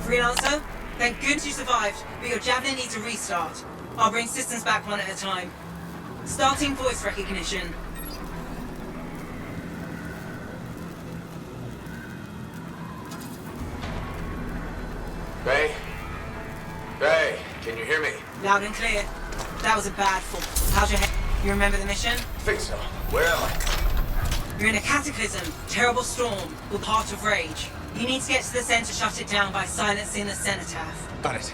Freelancer? Thank goodness you survived, but your javelin needs a restart. I'll bring systems back one at a time. Starting voice recognition. Faye? Faye, can you hear me? Loud and clear. That was a bad fall. How's your head? You remember the mission? I think so. Where am I? You're in a cataclysm, terrible storm, with heart of rage. You need to get to the center, shut it down by silencing the cenotaph. Got it.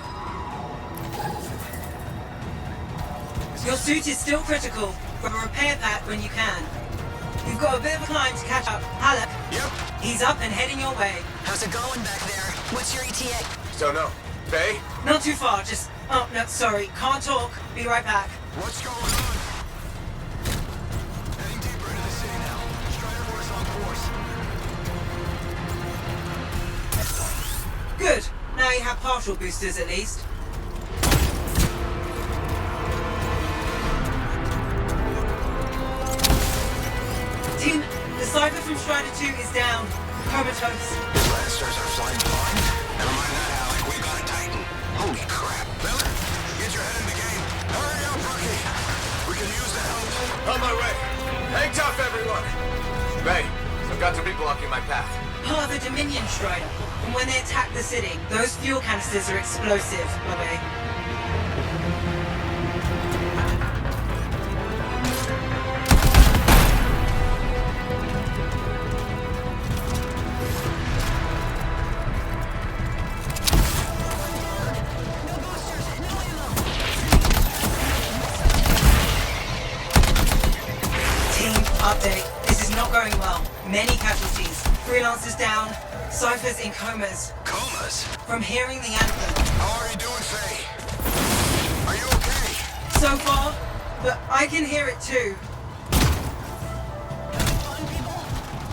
Your suit is still critical, but repair that when you can. You've got a bit of a climb to catch up. Halleck. Yep. He's up and heading your way. How's it going back there? What's your ETA? Don't know. Faye? Not too far, just... Oh, no, sorry. Can't talk. Be right back. What's going on? Heading deeper into the city now. Strider force on course. Good. Now you have partial boosters at least. Team, the Cypher from Strider 2 is down. Comatose. His Lancers are flying blind. Never mind that, Alec. We got a Titan. Holy crap. Miller, get your head in the game. Hurry up, rookie. We can use the help. On my way. Hang tough, everyone. Faye, I've got some people blocking my path. Part of the Dominion Strider. And when they attack the city, those fuel canisters are explosive, by the way. Update. This is not going well. Many casualties. Freelancers down. Cyphers in comas. Comas? From hearing the anthem. How are you doing, Faye? Are you okay? So far, but I can hear it too.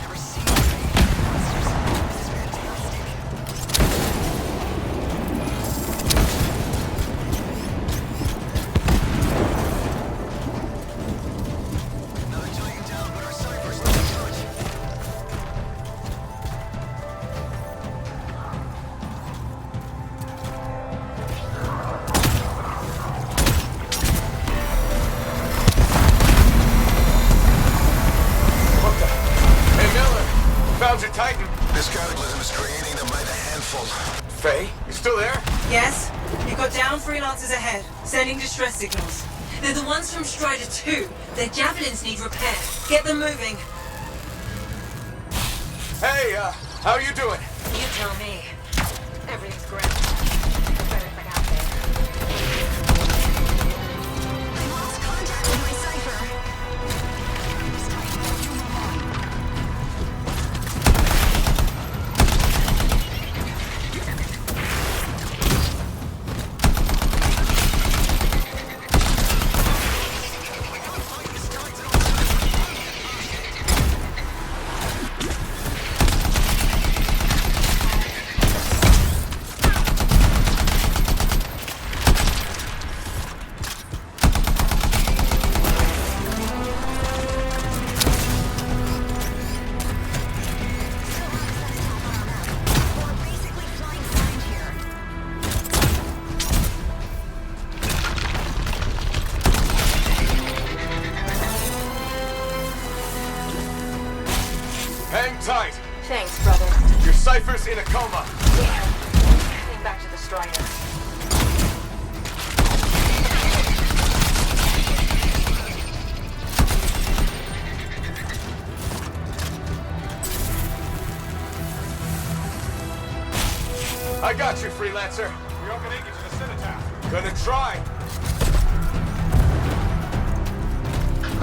Never seen this is fantastic. Another Titan down, but our Cypher's not touch. What the? Hey, Miller. Found your Titan. This cataclysm is creating them by the handful. Faye, you still there? Yes? You've got down freelancers ahead, sending distress signals. They're the ones from Strider 2. Their javelins need repair. Get them moving. Hey, how you doing? You tell me. Everything's great. Better if I got there. I lost contact with my Cypher. We're basically flying blind here. Hang tight. Thanks, brother. Your Cypher's in a coma. Yeah. Heading back to the Strider. I got you, Freelancer. We are gonna get to the cenotaph. Gonna try.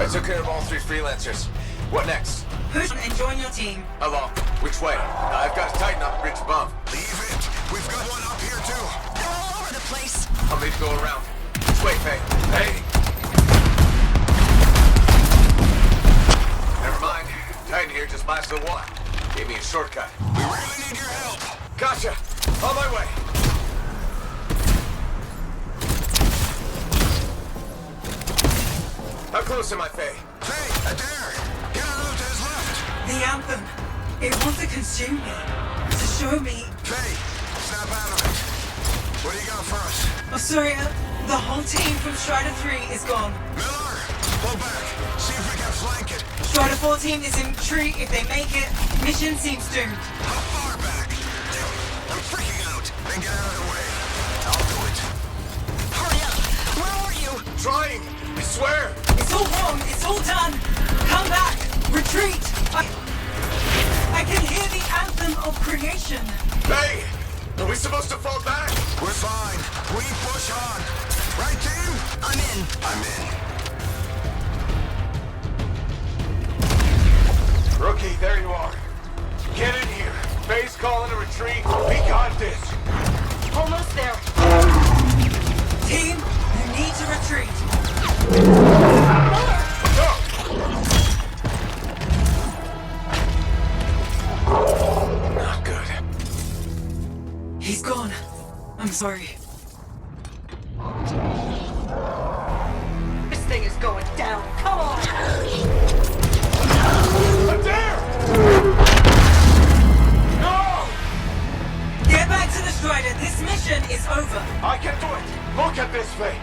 I took care of all 3 Freelancers. What next? Push on and join your team. Along. Which way? I've got a Titan up the bridge above. Leave it. We've got one up here, too. They're all over the place. I'll need to go around. Which way, Faye? Hey! Never mind. Titan here just buys the one. Gave me a shortcut. We really need your help. Gotcha! On my way! How close am I, Faye? Faye, Adair. Get a loot to his left. The anthem. It wants to consume me. To show me. Faye, Snap out of it. What do you got for us? Oh, sorry, the whole team from Strider 3 is gone. Miller, pull back. See if we can flank it. Strider 14 is in tree. If they make it, mission seems doomed. How far back? Damn, I'm freaking out. Then get out of the way. I'll do it. Hurry up! Where are you? Trying! I swear! It's all wrong. It's all done. Come back. Retreat. I can hear the anthem of creation. Hey! Are we supposed to fall back? We're fine. We push on. Right, team? I'm in. I'm in. Rookie, there you are. Get in here. Base calling a retreat. We got this. Almost there. Team, you need to retreat. Go! Not good. He's gone. I'm sorry. This thing is going down. Come on! Adair! No! Get back to the Strider. This mission is over. I can do it! Look at this thing!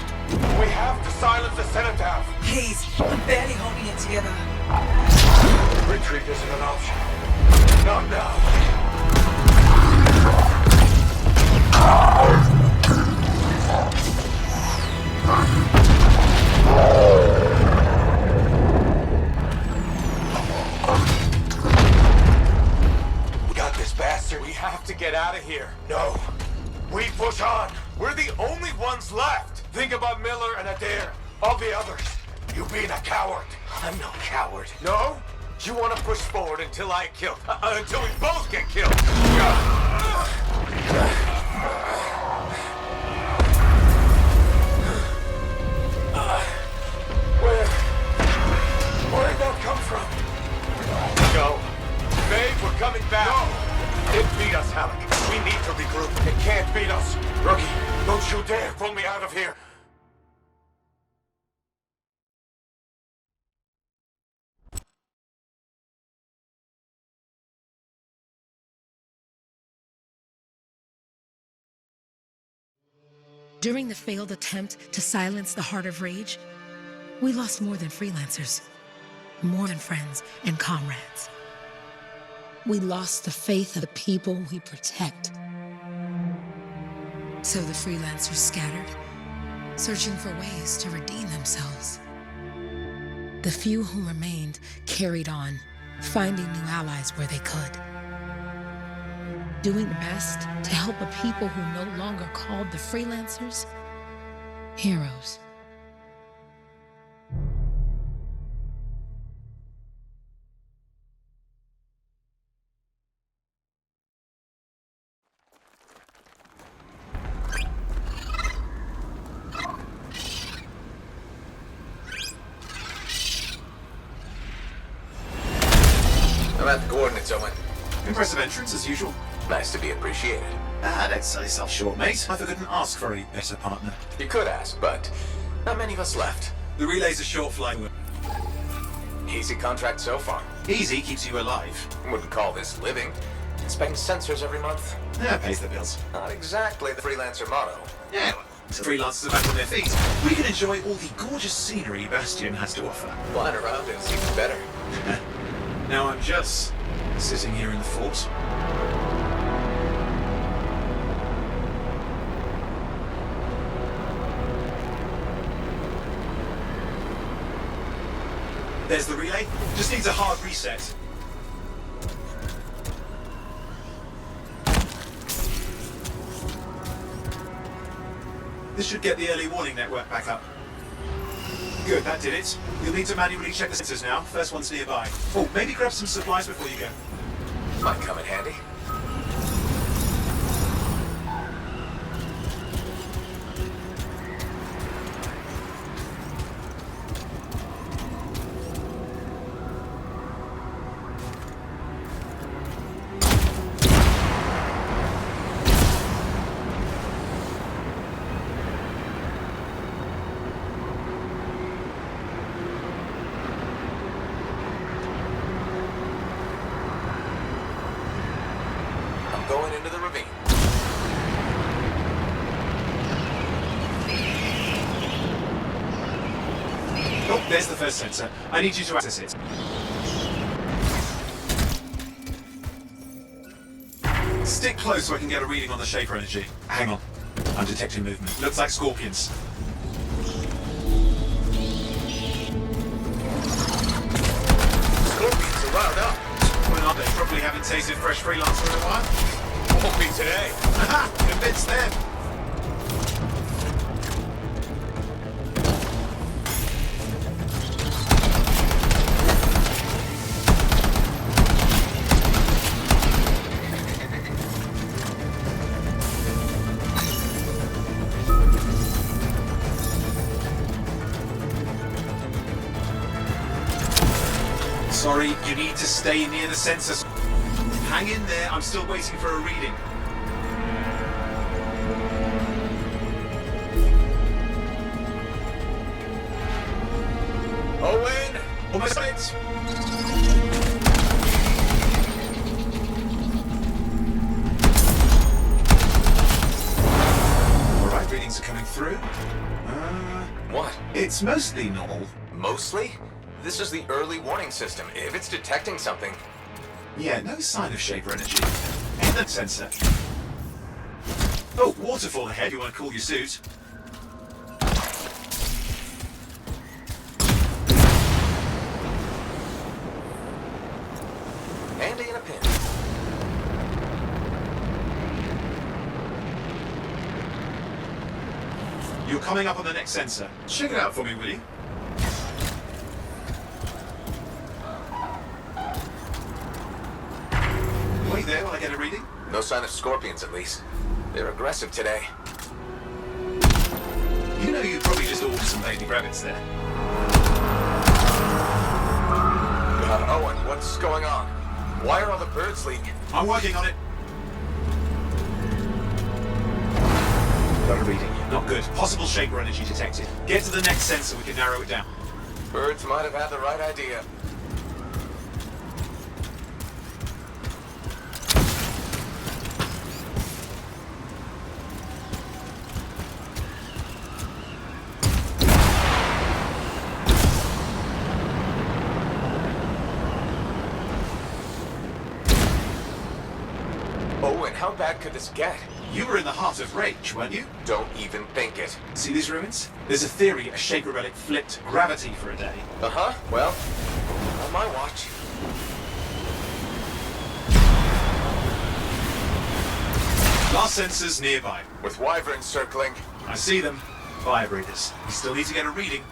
We have to silence the cenotaph! Please, I'm barely holding it together. Retreat isn't an option. Not now. We got this bastard. We have to get out of here. No. We push on. We're the only ones left. Think about Miller and Adair. All the others. You being a coward. I'm no coward. No? You want to push forward until I kill. Until we both get killed. Where'd that come from? Go. Babe, we're coming back. No. It beat us, Halleck. We need to regroup. It can't beat us. Rookie, don't you dare pull me out of here. During the failed attempt to silence the Heart of Rage, we lost more than freelancers, more than friends and comrades. We lost the faith of the people we protect. So the freelancers scattered, searching for ways to redeem themselves. The few who remained carried on, finding new allies where they could. Doing their best to help a people who no longer called the freelancers heroes. I'm at the coordinates, Owen. Impressive entrance, as usual. Nice to be appreciated. Don't sell yourself short, mate. I couldn't ask for a better partner. You could ask, but not many of us left. The relay's a short flight. Easy contract so far. Easy keeps you alive. Wouldn't call this living. Inspecting sensors every month. Yeah, pays the bills. Not exactly the freelancer motto. Yeah, so freelancers are back on their feet. We can enjoy all the gorgeous scenery Bastion has to offer. Flying around is even better. Now I'm just sitting here in the fort. There's the relay. Just needs a hard reset. This should get the early warning network back up. Good, that did it. You'll need to manually check the sensors now. First one's nearby. Oh, maybe grab some supplies before you go. Might come in handy. Going into the ravine. There's the first sensor. I need you to access it. Stick close so I can get a reading on the Shaper energy. Hang on. I'm detecting movement. Looks like scorpions. Scorpions are riled up. Well, aren't they? Probably haven't tasted fresh freelancer in a while. Won't be today. Aha! Convince them! Sorry, you need to stay near the sensors. Hang in there, I'm still waiting for a reading. Owen! Almost it. Alright, readings are coming through. What? It's mostly normal. Mostly? This is the early warning system. If it's detecting something... Yeah, no sign of Shaper energy. Inlet sensor. Oh, waterfall ahead, you want to cool your suit. Handy in a pin. You're coming up on the next sensor. Check it out for me, will you? Wait there while I get a reading. No sign of scorpions, at least. They're aggressive today. You know you probably just ordered some baby rabbits there. Owen, what's going on? Why are all the birds leaving? I'm working on it. Got a reading. Not good. Possible Shaper energy detected. Get to the next sensor, we can narrow it down. Birds might have had the right idea. Owen, how bad could this get? You were in the heart of rage, weren't you? Don't even think it. See these ruins? There's a theory a Shaper relic flipped gravity for a day. Uh-huh. Well, on my watch. Last sensors nearby. With wyverns circling. I see them. Fire breathers. We still need to get a reading.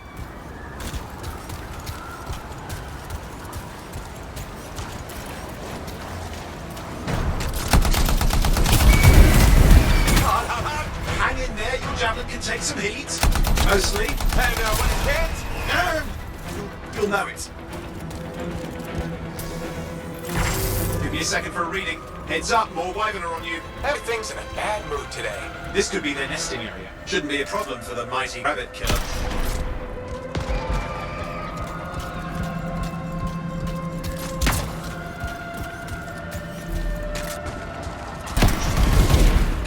Hang in there, your javelin can take some heat. Mostly. And when it can't, You'll know it. Give me a second for a reading. Heads up, more wyvern are on you. Everything's in a bad mood today. This could be their nesting area. Shouldn't be a problem for the mighty rabbit killer.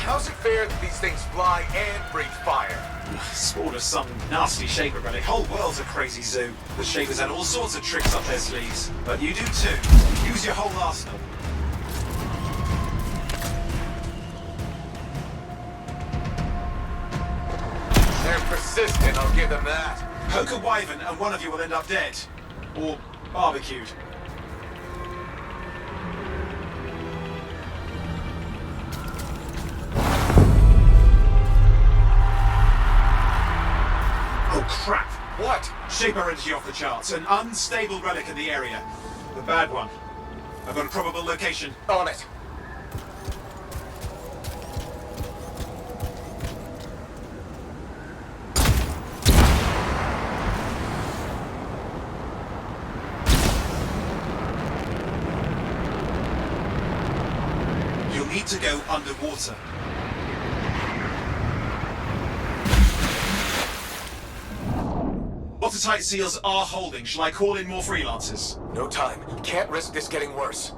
How's it fair that these things fly and breathe fire? Spawned of some nasty Shaper relic. Whole world's a crazy zoo. The Shapers had all sorts of tricks up their sleeves. But you do too. Use your whole arsenal. They're persistent, I'll give them that. Poke a wyvern and one of you will end up dead. Or barbecued. Oh crap! What? Shaper energy off the charts. An unstable relic in the area. The bad one. I've got a probable location. On it. You'll need to go underwater. Watertight seals are holding. Shall I call in more freelancers? No time. Can't risk this getting worse.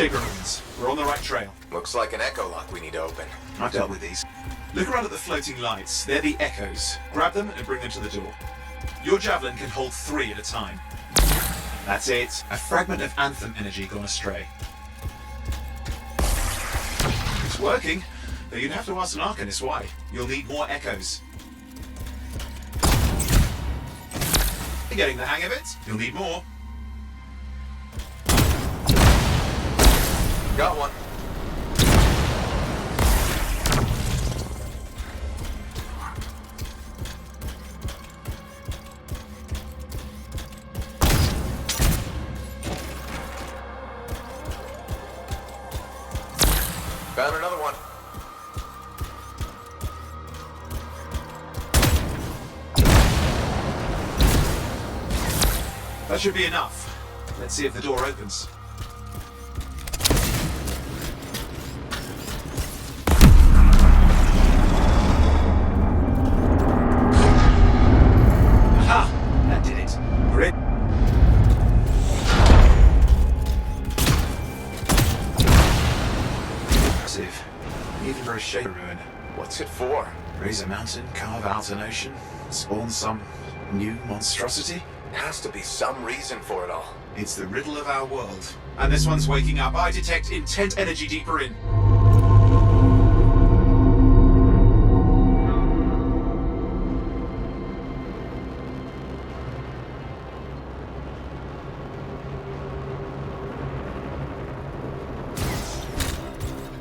Shaper ruins. We're on the right trail. Looks like an echo lock we need to open. I've dealt with these. Look around at the floating lights. They're the echoes. Grab them and bring them to the door. Your javelin can hold 3 at a time. That's it. A fragment of Anthem energy gone astray. It's working, though you'd have to ask an Arcanist why. You'll need more echoes. You're getting the hang of it. You'll need more. Got one. Found another one. That should be enough. Let's see if the door opens. Aha! That did it. Great. Impressive. Even for a shaper ruin. What's it for? Raise a mountain, carve out an ocean, spawn some new monstrosity? Has to be some reason for it all. It's the riddle of our world. And this one's waking up. I detect intense energy deeper in.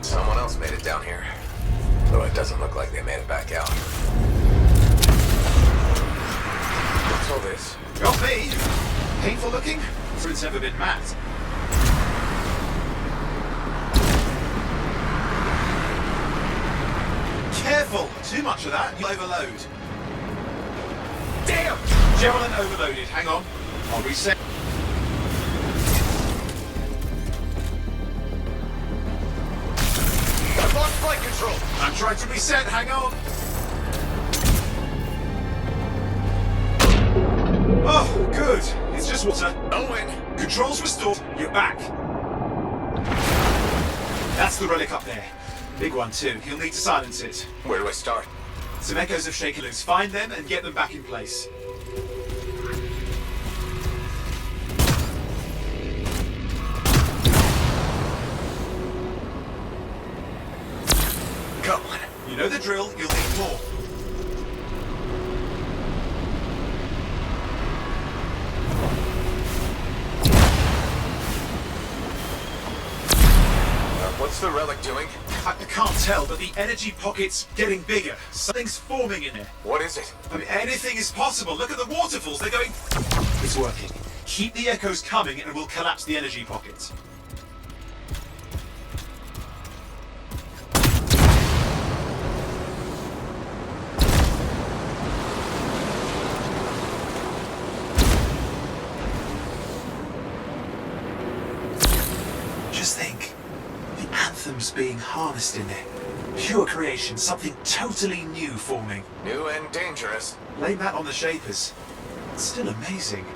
Someone else made it down here. Though it doesn't look like they made it back out. What's all this? Got me! Painful looking? It's never been matte. Careful! Too much of that, you'll overload. Damn! Javelin overloaded. Hang on. I'll reset. I've lost flight control! I'm trying to reset. Hang on. Oh, good. It's just water. Owen! Controls restored. You're back. That's the relic up there. Big one too. You'll need to silence it. Where do I start? Some echoes of Shakerloos. Find them and get them back in place. Come on. You know the drill. You'll need more. What's the relic doing? I can't tell, but the energy pocket's getting bigger. Something's forming in there. What is it? I mean, anything is possible. Look at the waterfalls. They're going... It's working. Keep the echoes coming and we'll collapse the energy pocket. Just think. The Anthem's being harnessed in there. Pure creation, something totally new forming. New and dangerous. Blame that on the Shapers. It's still amazing.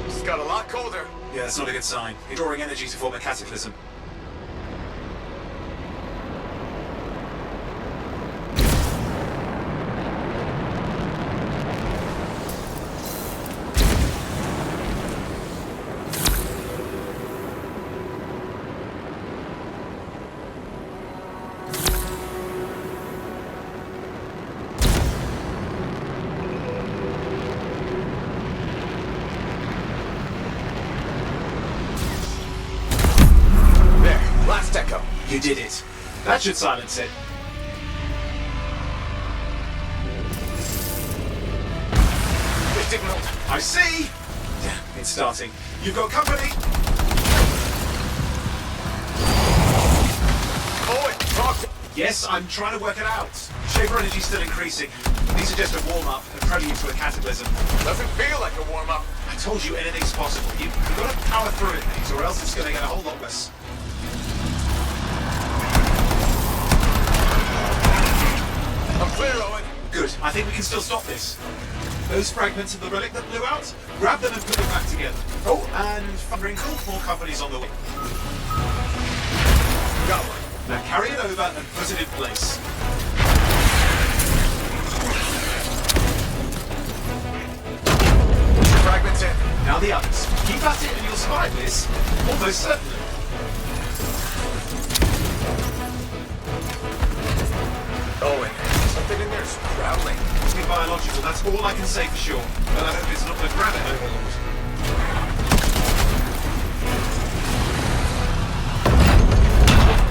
It's got a lot colder. Yeah, that's not a good sign. You're drawing energy to form a cataclysm. did it. That should silence it. They signaled. I see! It's starting. You've got company! Owen, talk to... Yes, I'm trying to work it out. Shaper energy's still increasing. These are just a warm-up, a prelude to a cataclysm. Doesn't feel like a warm-up. I told you anything's possible. You've got to power through it, mate, or else it's going to get a whole lot worse. I'm clear, Owen. Good. I think we can still stop this. Those fragments of the relic that blew out, grab them and put them back together. Oh, and Wrinkle, more companies on the way. Got one. Now carry it over and put it in place. Fragments in. Now the others. Keep at it and you'll survive this. Almost certainly. Owen, something in there's growling. Must be biological, that's all I can say for sure. But I hope it's not the granite overlord.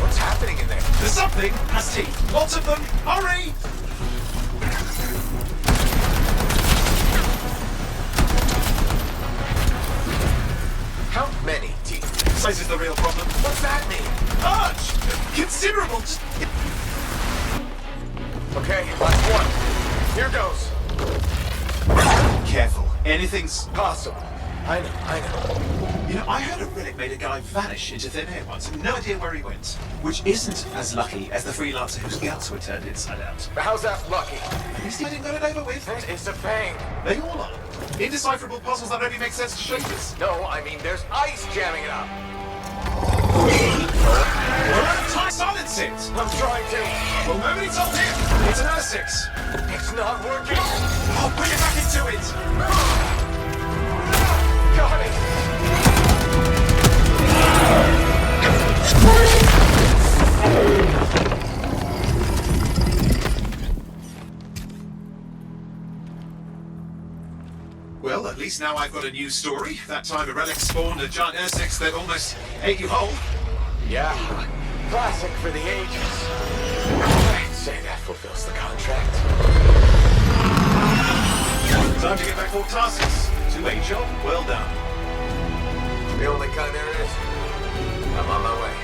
What's happening in there? There's something has teeth. Lots of them. Hurry! How many teeth? Size is the real problem. What's that mean? Large! Considerable! Just... Okay, last one. Here goes. Careful. Anything's... Possible. I know. You know, I heard a relic made a guy vanish into thin air once and no idea where he went. Which isn't as lucky as the freelancer whose guts were turned inside out. How's that lucky? At least he didn't got it over with. It's a pain. They all are. Indecipherable puzzles that only make sense to shapers. No, I mean there's ice jamming it up. We're out of time. Silence it! I'm trying to. Well, nobody told him. It's an R6. It's not working. Oh, put it back into it! Got it. Well, at least now I've got a new story. That time a relic spawned a giant R6 that almost ate you whole. Yeah. Classic for the ages. I'd say that fulfills the contract. Time to get back for Tarsus. To a job well done. The only kind there is. I'm on my way.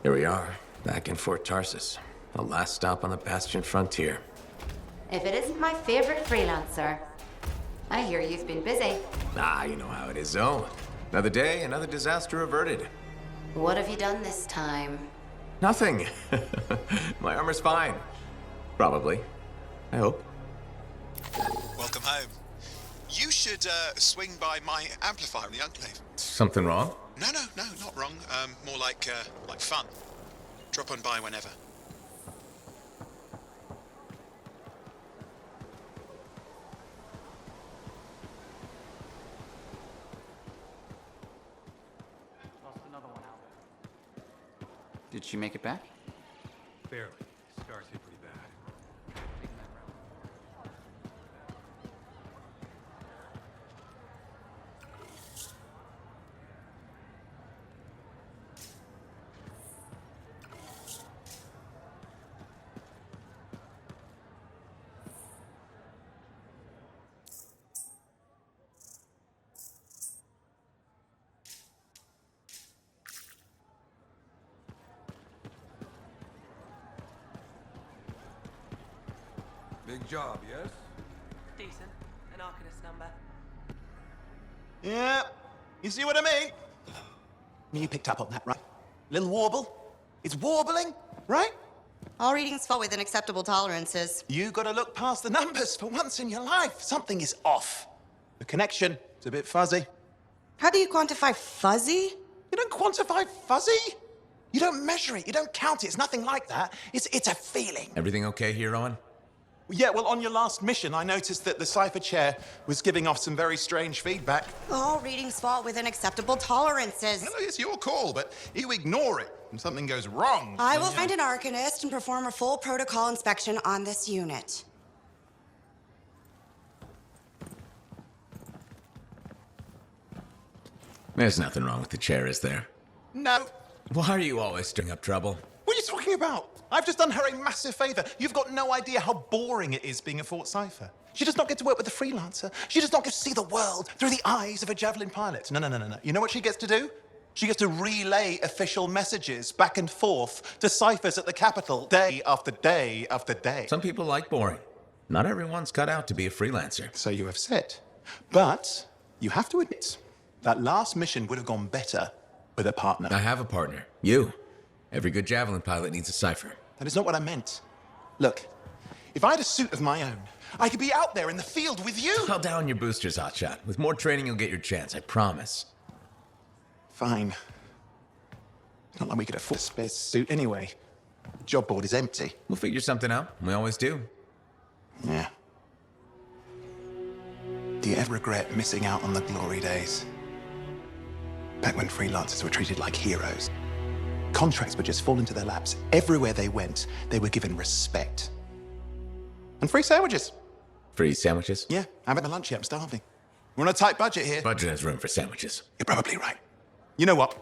Here we are, back in Fort Tarsus. the last stop on the Bastion frontier. If it isn't my favorite freelancer. I hear you've been busy. Ah, you know how it is, though. Another day, another disaster averted. What have you done this time? Nothing. My armor's fine. Probably. I hope. Welcome home. You should swing by my amplifier in the Enclave. Something wrong? No, not wrong. More like fun. Drop on by whenever. Did she make it back? Barely. Scars hit pretty bad. Big job, yes? Decent. An Arcanist number. Yeah, you see what I mean? You picked up on that, right? Little warble. It's warbling, right? All readings fall within acceptable tolerances. You gotta look past the numbers for once in your life. Something is off. The connection is a bit fuzzy. How do you quantify fuzzy? You don't quantify fuzzy. You don't measure it. You don't count it. It's nothing like that. It's a feeling. Everything okay here, Owen? Yeah, well, on your last mission, I noticed that the cipher chair was giving off some very strange feedback. All readings fall within acceptable tolerances. No, it's your call, but you ignore it and something goes wrong. I will find an Arcanist and perform a full protocol inspection on this unit. There's nothing wrong with the chair, is there? No. Why are you always stirring up trouble? What are you talking about? I've just done her a massive favor. You've got no idea how boring it is being a Fort Cipher. She does not get to work with a freelancer. She does not get to see the world through the eyes of a javelin pilot. No. You know what she gets to do? She gets to relay official messages back and forth to ciphers at the capital day after day after day. Some people like boring. Not everyone's cut out to be a freelancer. So you have said. But you have to admit, that last mission would have gone better with a partner. I have a partner. You. Every good javelin pilot needs a cipher. That is not what I meant. Look, if I had a suit of my own, I could be out there in the field with you. I'll down your boosters, hotshot. With more training, you'll get your chance, I promise. Fine. It's not like we could afford a spare suit anyway. The job board is empty. We'll figure something out. We always do. Yeah. Do you ever regret missing out on the glory days? Back when freelancers were treated like heroes. Contracts would just fall into their laps. Everywhere they went, they were given respect. And free sandwiches. Free sandwiches? Yeah, I haven't had lunch yet. I'm starving. We're on a tight budget here. Budget has room for sandwiches. You're probably right. You know what?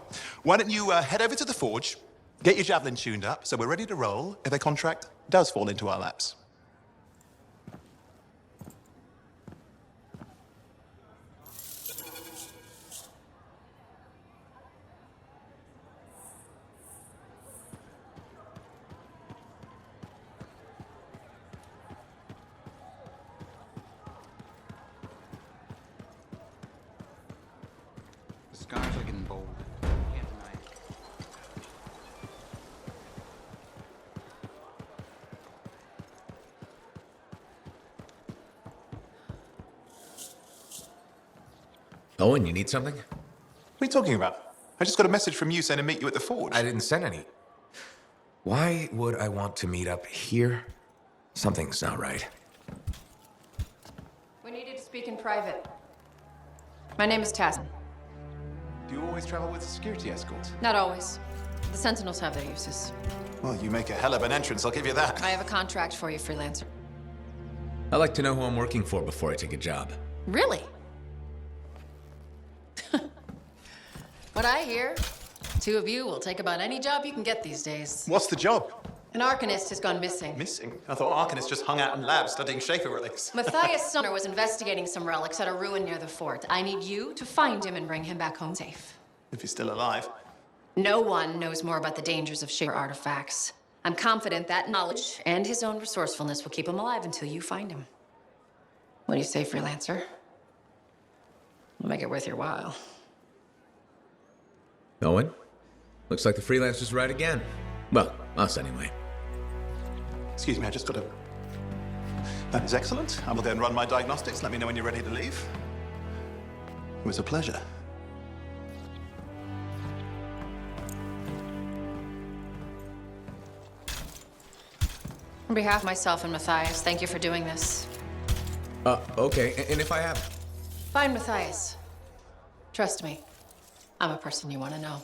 Why don't you head over to the forge, get your javelin tuned up, so we're ready to roll if a contract does fall into our laps. The scars are getting bold. Can't deny it. Owen, you need something? What are you talking about? I just got a message from you saying to meet you at the forge. I didn't send any. Why would I want to meet up here? Something's not right. We needed to speak in private. My name is Tassin. Do you always travel with a security escort? Not always. The Sentinels have their uses. Well, you make a hell of an entrance, I'll give you that. I have a contract for you, freelancer. I like to know who I'm working for before I take a job. Really? What I hear, two of you will take about any job you can get these days. What's the job? An Arcanist has gone missing. Missing? I thought Arcanists just hung out in labs studying Schaefer relics. Matthias Sumner was investigating some relics at a ruin near the fort. I need you to find him and bring him back home safe. If he's still alive. No one knows more about the dangers of Schaefer artifacts I'm confident that knowledge and his own resourcefulness will keep him alive until you find him. What do you say, freelancer? We'll make it worth your while. Owen? Looks like the freelancer's right again. Well, us anyway. Excuse me, I just got to... That is excellent. I will then run my diagnostics. Let me know when you're ready to leave. It was a pleasure. On behalf of myself and Matthias, thank you for doing this. Okay, and if I have... Find Matthias. Trust me, I'm a person you want to know.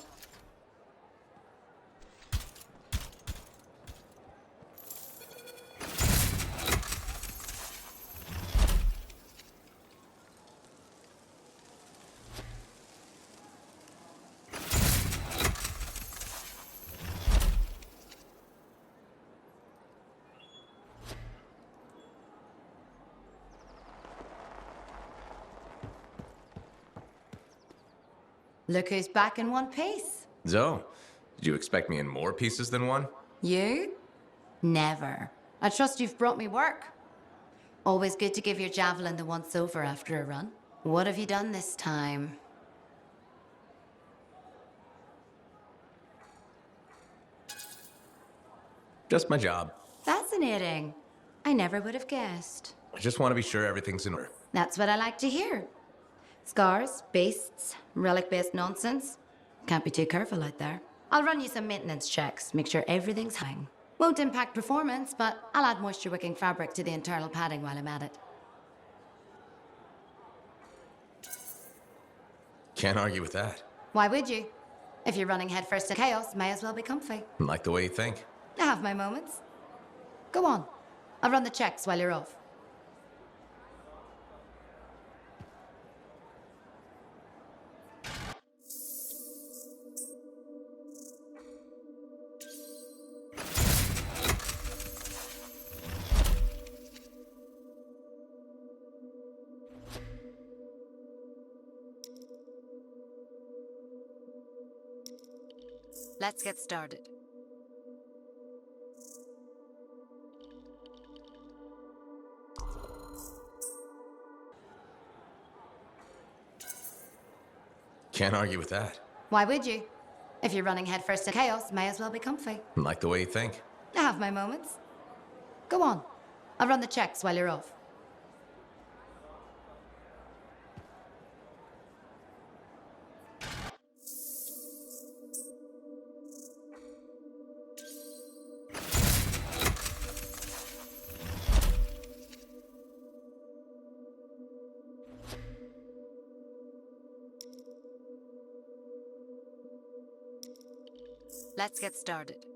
Look who's back in one piece. Zoe, did you expect me in more pieces than one? You? Never. I trust you've brought me work. Always good to give your javelin the once-over after a run. What have you done this time? Just my job. Fascinating. I never would have guessed. I just want to be sure everything's in order. That's what I like to hear. Scars, beasts, relic-based nonsense. Can't be too careful out there. I'll run you some maintenance checks, make sure everything's hang. Won't impact performance, but I'll add moisture-wicking fabric to the internal padding while I'm at it. Can't argue with that. Why would you? If you're running headfirst to chaos, may as well be comfy. Like the way you think. I have my moments. Go on. I'll run the checks while you're off. Let's get started. Can't argue with that. Why would you? If you're running headfirst to chaos, may as well be comfy. Like the way you think. I have my moments. Go on. I'll run the checks while you're off. Let's get started.